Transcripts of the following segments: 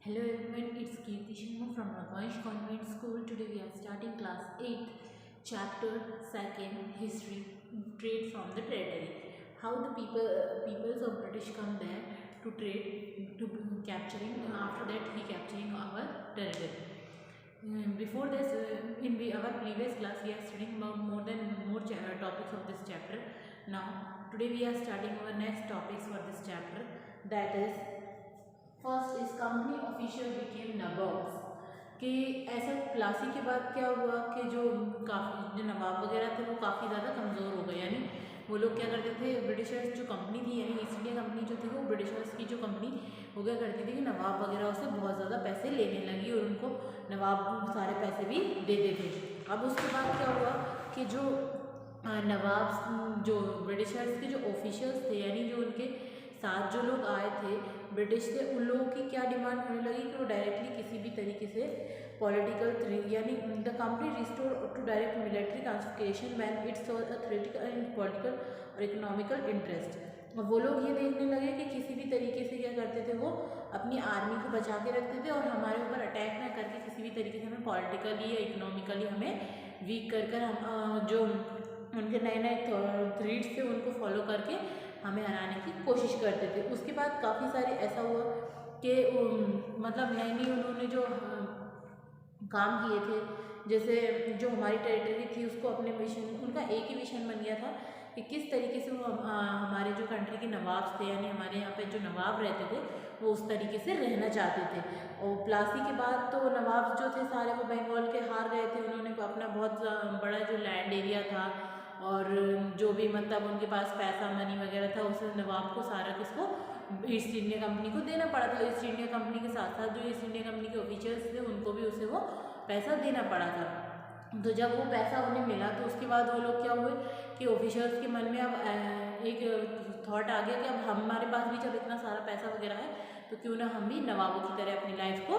Hello everyone, it's Kirti Sharma from Raghansha Convent School. Today we are starting class 8, chapter 2nd, History, Trade from the Territory. How the peoples of British come there to trade, to capturing, after that he capturing our territory. Before this, in our previous class we are studying about more topics of this chapter. Now, today we are starting our next topics for this chapter, that is first इस company official became nawabs कि ऐसा प्लासी के बाद क्या हुआ कि जो काफ़ी जो नवाब वगैरह थे वो काफ़ी ज़्यादा कमज़ोर हो गए। यानी वो लोग क्या करते थे, ब्रिटिशर्स जो कंपनी थी यानी ईस्ट इंडिया कंपनी जो थी वो ब्रिटिशर्स की जो कंपनी वो क्या करती थी कि नवाब वगैरह से बहुत ज़्यादा पैसे लेने लगी और उनको नवाब सारे पैसे भी देते थे। अब उसके बाद क्या हुआ कि जो नवाब जो ब्रिटिशर्स के जो ऑफिशियल्स थे यानी जो उनके साथ जो लोग आए थे ब्रिटिश से, उन लोगों की क्या डिमांड होने लगी कि वो डायरेक्टली किसी भी तरीके से पॉलिटिकल यानी the company restore to direct military transfication when it's a theoretical and political और इकोनॉमिकल इंटरेस्ट। वो लोग ये देखने लगे कि किसी भी तरीके से क्या करते थे, वो अपनी आर्मी को बचा के रखते थे और हमारे ऊपर अटैक ना करके किसी भी तरीके से हमें पॉलिटिकली या इकोनॉमिकली हमें वीक कर हम जो उनके नए नए थ्रीड्स थे उनको फॉलो करके हमें हराने की कोशिश करते थे। उसके बाद काफ़ी सारे ऐसा हुआ कि मतलब नई नई उन्होंने जो काम किए थे, जैसे जो हमारी टेरिटरी थी उसको अपने मिशन, उनका एक ही मिशन बन गया था कि किस तरीके से वो हमारे जो कंट्री के नवाब थे यानी हमारे यहाँ पे जो नवाब रहते थे वो उस तरीके से रहना चाहते थे। और प्लासी के बाद तो नवाब जो थे सारे वो बंगाल के हार गए थे। उन्होंने अपना बहुत बड़ा जो लैंड एरिया था और जो भी मतलब उनके पास पैसा मनी वगैरह था उस नवाब को सारा किसको ईस्ट इंडिया कंपनी को देना पड़ा था। ईस्ट इंडिया कंपनी के साथ साथ जो ईस्ट इंडिया कंपनी के ऑफिसर्स थे उनको भी उसे वो पैसा देना पड़ा था। तो जब वो पैसा उन्हें मिला तो उसके बाद वो लोग क्या हुए कि ऑफिसर्स के मन में अब एक थॉट आ गया कि अब हमारे पास भी जब इतना सारा पैसा वगैरह है तो क्यों ना हम भी नवाबों की तरह अपनी लाइफ को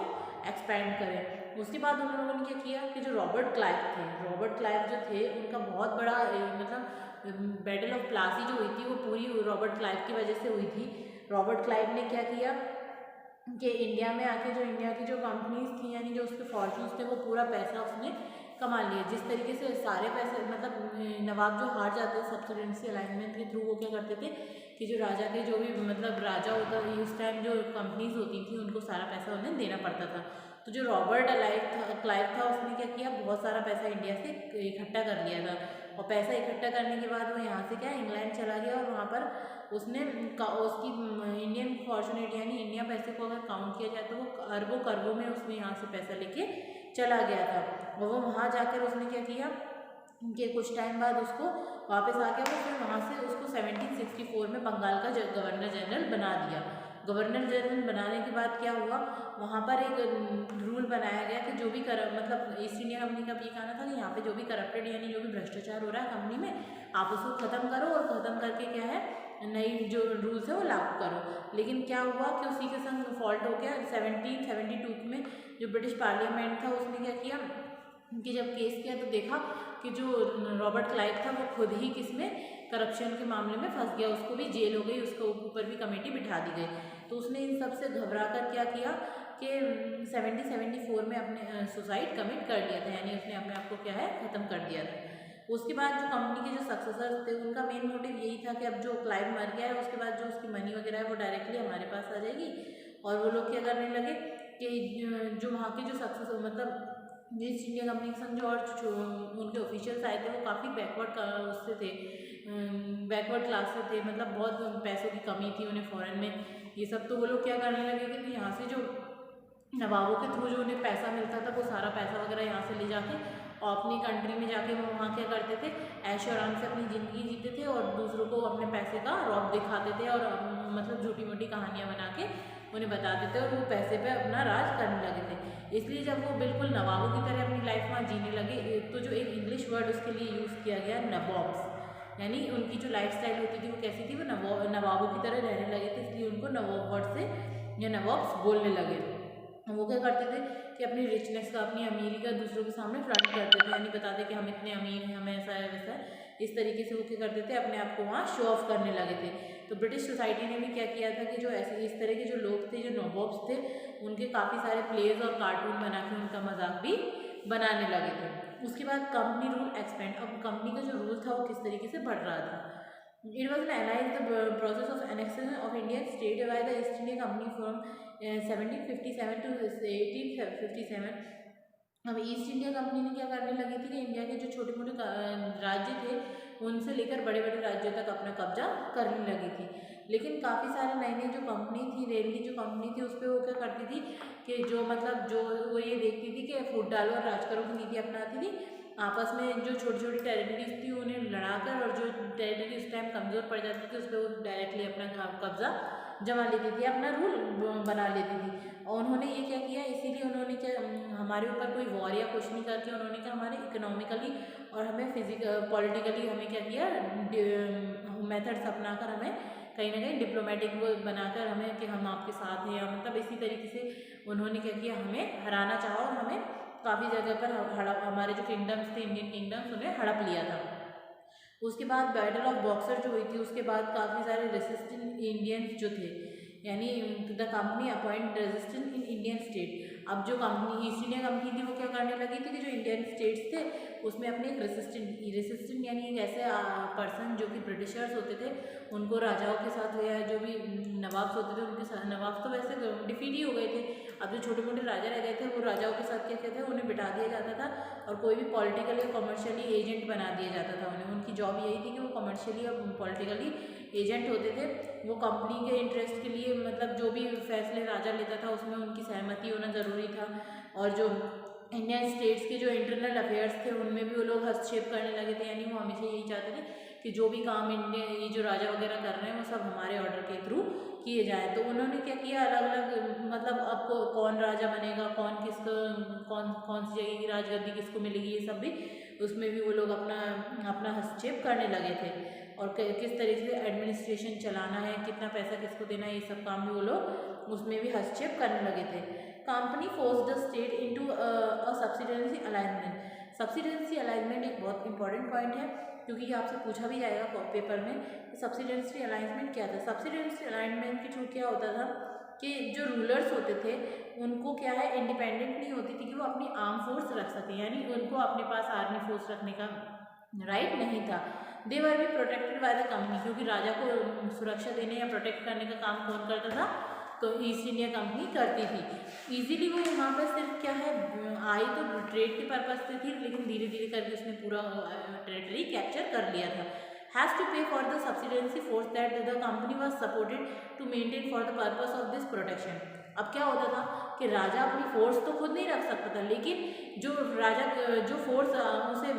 एक्सपेंड करें। उसके बाद उन लोगों ने क्या किया कि जो रॉबर्ट क्लाइव थे, रॉबर्ट क्लाइव जो थे उनका बहुत बड़ा मतलब बैटल ऑफ प्लासी जो हुई थी वो पूरी रॉबर्ट क्लाइव की वजह से हुई थी। रॉबर्ट क्लाइव ने क्या किया कि इंडिया में आके जो इंडिया की जो कंपनीज थी यानी जो उसके फॉर्चून्स थे वो पूरा पैसा उसने कमा लिया। जिस तरीके से सारे पैसे मतलब नवाब जो हार जाते थे सब्सिडेंसी अलाइनमेंट के थ्रू वो क्या करते थे कि जो राजा के जो भी मतलब राजा होता उस टाइम जो कंपनीज होती थी उनको सारा पैसा उन्हें देना पड़ता था। तो जो रॉबर्ट क्लाइव था उसने क्या किया, बहुत सारा पैसा इंडिया से इकट्ठा कर लिया था और पैसा इकट्ठा करने के बाद वो यहाँ से क्या इंग्लैंड चला गया और वहाँ पर उसने उसकी इंडियन फॉर्चुनेट यानी इंडिया पैसे को अगर काउंट किया जाए तो वो अरबों करबों में उसने यहाँ से पैसा लेके चला गया था। और वो वहाँ जाकर उसने क्या किया कि कुछ टाइम बाद उसको वापस आ गया, वो फिर वहाँ से उसको 1764 में बंगाल का गवर्नर जनरल बना दिया। गवर्नर जनरल बनाने के बाद क्या हुआ, वहाँ पर एक रूल बनाया गया कि जो भी मतलब ईस्ट इंडिया कंपनी का ये कहना था कि यहाँ पे जो भी करप्टेड यानी जो भी भ्रष्टाचार हो रहा है कंपनी में आप उसको ख़त्म करो और ख़त्म करके क्या है नई जो रूल्स है वो लागू करो। लेकिन क्या हुआ कि उसी के संग फॉल्ट हो गया। 1772 में जो ब्रिटिश पार्लियामेंट था उसने क्या किया कि जब केस किया तो देखा कि जो रॉबर्ट क्लाइव था वो खुद ही किसमें करप्शन के मामले में फंस गया, उसको भी जेल हो गई, उसके ऊपर भी कमेटी बिठा दी गई। तो उसने इन सब से घबरा कर क्या किया कि 1774 में अपने सुसाइड कमिट कर लिया था यानी उसने अपने आप को क्या है ख़त्म कर दिया था। उसके बाद जो कंपनी के जो सक्सेसर्स थे उनका मेन मोटिव यही था कि अब जो क्लाइव मर गया है उसके बाद जो उसकी मनी वगैरह है वो डायरेक्टली हमारे पास आ जाएगी। और वो लोग क्या करने लगे कि जो वहाँ के जो सक्सेस मतलब ईस्ट इंडिया कंपनी के संग जो उनके ऑफिशियल्स आए थे वो काफ़ी बैकवर्ड उससे थे, बैकवर्ड क्लास से थे, मतलब बहुत पैसों की कमी थी उन्हें फॉरेन में ये सब। तो वो लोग क्या करने लगे कि यहाँ से जो नवाबों के थ्रू जो उन्हें पैसा मिलता था वो सारा पैसा वगैरह यहाँ से ले जाके और अपनी कंट्री में जाके वो वहाँ क्या करते थे ऐशो आराम से अपनी ज़िंदगी जीते थे और दूसरों को अपने पैसे का रौब दिखाते थे और मतलब झूठी मूठी कहानियाँ बना के उन्हें बताते थे और वो पैसे पे अपना राज करने लगे थे। इसलिए जब वो बिल्कुल नवाबों की तरह अपनी लाइफ वहाँ जीने लगे तो जो एक इंग्लिश वर्ड उसके लिए यूज़ किया गया नवाब्स, यानी उनकी जो लाइफ स्टाइल होती थी वो कैसी थी, वो नवाबों की तरह रहने लगे थे, इसलिए उनको नवाब वर्ड से या नवाब्स बोलने लगे। वो क्या करते थे कि अपनी रिचनेस का अपनी अमीरी का दूसरों के सामने फ्रंट करते थे यानी बताते कि हम इतने अमीर हैं, हमें ऐसा है वैसा है, इस तरीके से वो क्या करते थे अपने आप को वहाँ शो ऑफ करने लगे थे। तो ब्रिटिश सोसाइटी ने भी क्या किया था कि जो ऐसे इस तरह के जो लोग थे, जो नवाब्स थे, उनके काफ़ी सारे प्लेज और कार्टून बना के उनका मजाक भी बनाने लगे थे। उसके बाद कंपनी रूल एक्सपेंड, अब कंपनी का जो रूल था वो किस तरीके से बढ़ रहा था। It was analyzed the process of annexation of Indian state by the East India Company from 1757 to 1857। अब ईस्ट इंडिया कंपनी ने क्या करने लगी थी कि इंडिया के जो छोटे मोटे राज्य थे उनसे लेकर बड़े बड़े राज्यों तक अपना कब्जा करने लगी थी। लेकिन काफ़ी सारे नई नई जो कंपनी थी, रेल की जो कंपनी थी, उस पर वो क्या करती थी कि जो मतलब जो वो ये देखती थी कि फूट डालो और राज करो की नीति अपनाती थी। आपस में जो छोटी छोटी टेरिटरीज थी उन्हें लड़ाकर, और जो टेरिटरी उस टाइम कमज़ोर पड़ जाती थी उस पर वो डायरेक्टली अपना कब्जा जमा लेती थी, अपना रूल बना लेती थी। और उन्होंने ये क्या किया, इसीलिए उन्होंने क्या हमारे ऊपर कोई वॉर या कुछ नहीं करके उन्होंने क्या हमारे इकोनॉमिकली और हमें पॉलिटिकली हमें क्या किया, मेथड्स अपनाकर हमें कहीं ना कहीं डिप्लोमेटिक वो बनाकर हमें कि हम आपके साथ हैं, या मतलब इसी तरीके से उन्होंने क्या किया, हमें हराना चाहा और हमें काफ़ी जगह पर हमारे जो किंगडम्स थे, इंडियन किंगडम्स, उन्हें हड़प लिया था। उसके बाद बैटल ऑफ बॉक्सर जो हुई थी, उसके बाद काफ़ी सारे रेसिस्टेंट इंडियंस जो थे, यानी the company appoint resistant in Indian state. अब जो कंपनी ईस्ट इंडिया कंपनी थी वो क्या करने लगी थी कि जो इंडियन स्टेट्स थे उसमें अपने एक रेसिस्टेंट यानी एक ऐसे पर्सन जो कि ब्रिटिशर्स होते थे, उनको राजाओं के साथ या जो भी नवाब्स होते थे उनके साथ, नवाब तो वैसे डिफीट ही हो गए थे, अब जो छोटे मोटे राजा रह गए थे वो राजाओं के साथ क्या कहते हैं, उन्हें बिठा दिया जाता था और कोई भी पॉलिटिकल या कमर्शियली एजेंट बना दिया जाता था उन्हें। उनकी जॉब यही थी कि वो कमर्शियली और पॉलिटिकली एजेंट होते थे। वो कंपनी के इंटरेस्ट के लिए मतलब जो भी फैसले राजा लेता था उसमें उनकी सहमति होना ज़रूरी था। और जो इंडियन स्टेट्स के जो इंटरनल अफेयर्स थे उनमें भी वो लोग हस्तक्षेप करने लगे थे, यानी वो हमेशा यही चाहते थे कि जो भी काम इंडिया ये जो राजा वगैरह कर रहे हैं वो सब हमारे ऑर्डर के थ्रू किए जाए। तो उन्होंने क्या किया, अलग अलग मतलब अब कौन राजा बनेगा, कौन किसको कौन सी जगह की राजगद्दी किसको मिलेगी, ये सब भी उसमें भी वो लोग अपना अपना हस्तक्षेप करने लगे थे। और किस तरीके से एडमिनिस्ट्रेशन चलाना है, कितना पैसा किसको देना है, ये सब काम भी वो लोग उसमें भी हस्तक्षेप करने लगे थे। Company force the state into a subsidiary alignment. Subsidiary alignment एक बहुत इंपॉर्टेंट पॉइंट है क्योंकि ये आपसे पूछा भी जाएगा पेपर में कि सब्सिडेंसी अलाइनमेंट क्या था। सब्सिडेंसी अलाइनमेंट के थ्रू क्या होता था कि जो रूलर्स होते थे उनको क्या है, इंडिपेंडेंट नहीं होती थी कि वो अपनी आर्म फोर्स रख सकें, यानी उनको अपने पास आर्मी फोर्स रखने का राइट नहीं था। They were be protected by the company, क्योंकि राजा को सुरक्षा देने या प्रोटेक्ट करने का काम कौन करता था, तो ईस्ट इंडिया कंपनी करती थी। इजीली वो यहाँ पर सिर्फ क्या है, आई तो ट्रेड के पर्पज से थी, लेकिन धीरे धीरे करके उसने पूरा टेरिटरी कैप्चर कर लिया था। Has to pay for the subsidiary force that the company was supported to maintain for the purpose of this protection. अब क्या होता था कि राजा अपनी फोर्स तो खुद नहीं रख सकता था, लेकिन जो राजा जो फोर्स उसे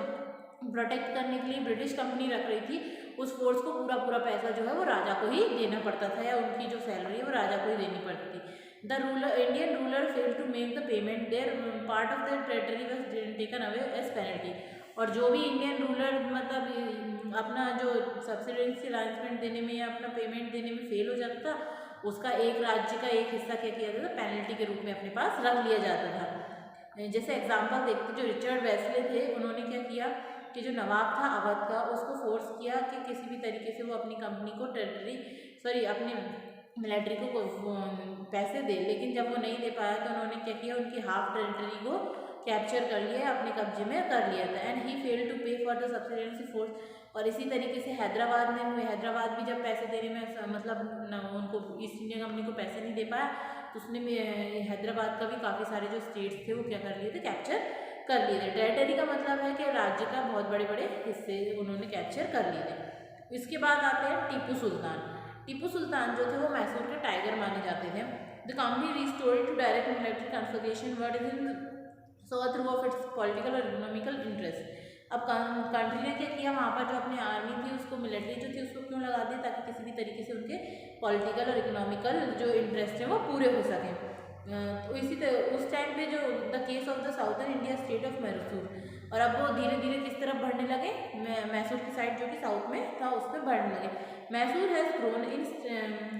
प्रोटेक्ट करने के लिए ब्रिटिश कंपनी रख रही थी, उस फोर्स को पूरा पूरा पैसा जो है वो राजा को ही देना पड़ता था, या उनकी जो सैलरी है वो राजा को ही देनी पड़ती थी। The Indian ruler fail to make the payment, their part of the territory was taken away as penalty. और जो भी इंडियन रूलर मतलब अपना जो सब्सिडेंसी अलाइनमेंट देने में या अपना पेमेंट देने में फेल हो जाता था, उसका एक राज्य का एक हिस्सा क्या किया जाता था, पेनल्टी के रूप में अपने पास रख लिया जाता था। जैसे एग्जाम्पल देखते, जो रिचर्ड वेस्ले थे उन्होंने क्या किया कि जो नवाब था अवध का, उसको फोर्स किया कि किसी भी तरीके से वो अपनी कंपनी को अपने मिलिट्री को पैसे दे, लेकिन जब वो नहीं दे पाया तो उन्होंने क्या किया, उनकी हाफ टेरिटरी को कैप्चर कर लिया, अपने कब्जे में कर लिया था। And he fail to pay for the subsidiary force. और इसी तरीके से हैदराबाद भी जब पैसे देने में मतलब उनको ईस्ट इंडिया कंपनी को पैसे नहीं दे पाया, तो उसने हैदराबाद का भी काफ़ी सारे जो स्टेट्स थे वो क्या कर लिए थे, कैप्चर कर लिए थे। टेरिटरी का मतलब है कि राज्य का बहुत बड़े बड़े हिस्से उन्होंने कैप्चर कर लिए थे। इसके बाद आते हैं टीपू सुल्तान। टीपू सुल्तान जो थे वो मैसूर के टाइगर माने जाते थे। The company restored to direct military configuration word is in so through of its political और इकोनॉमिकल इंटरेस्ट। अब कंट्री ने क्या किया, वहाँ पर जो अपनी आर्मी थी उसको, मिलिट्री जो थी उसको क्यों लगा दिया, ताकि किसी भी तरीके से उनके पॉलिटिकल और इकोनॉमिकल जो इंटरेस्ट हैं वो पूरे हो सकें। तो इसी तरह उस टाइम पे जो the case of the southern India state of Mysore, और अब वो धीरे धीरे किस तरफ बढ़ने लगे, मैसूर की साइड जो कि साउथ में था उस पर बढ़ने लगे। Mysore has grown in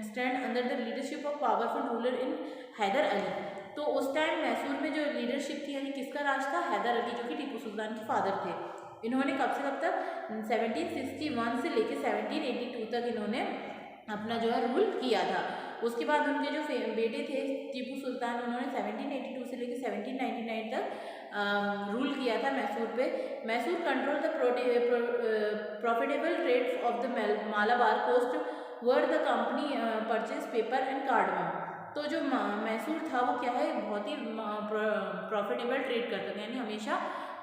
stand under the leadership of powerful ruler in Hyder Ali. तो उस टाइम मैसूर में जो लीडरशिप थी, यानी किसका राज था, हैदर अली, जो कि टीपू सुल्तान के फादर थे। इन्होंने कब से कब तक 1761 से लेकर 1782 तक इन्होंने अपना जो है रूल किया था। उसके बाद उनके जो बेटे थे टीपू सुल्तान, उन्होंने 1782 से लेकर 1799 तक रूल किया था मैसूर पे। Mysore control the profitable trade of the Malabar coast word the company purchase pepper and cardamom. तो जो मैसूर था वो क्या है, बहुत ही प्रॉफिटेबल ट्रेड करता था, यानी हमेशा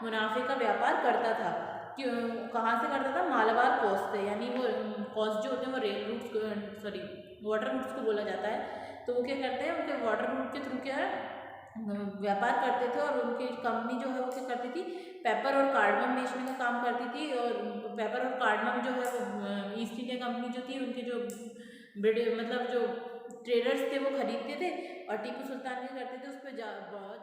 मुनाफे का व्यापार करता था। क्यों, कहाँ से करता था? मालाबार कोस्ट से, यानी वो कोस्ट जो होते हैं वो rail routes, sorry water routes को बोला जाता है। तो वो क्या करते हैं, उनके वाटर रूट के थ्रू क्या है व्यापार करते थे। और उनकी कंपनी जो है वो क्या करती थी, पेपर और कार्डमम बेचने का काम करती थी। और पेपर और कार्डमम जो है वो ईस्ट इंडिया कंपनी जो थी, उनके जो मतलब जो ट्रेडर्स थे वो खरीदते थे, और टीपू सुल्तान क्या करते थे, उस पर बहुत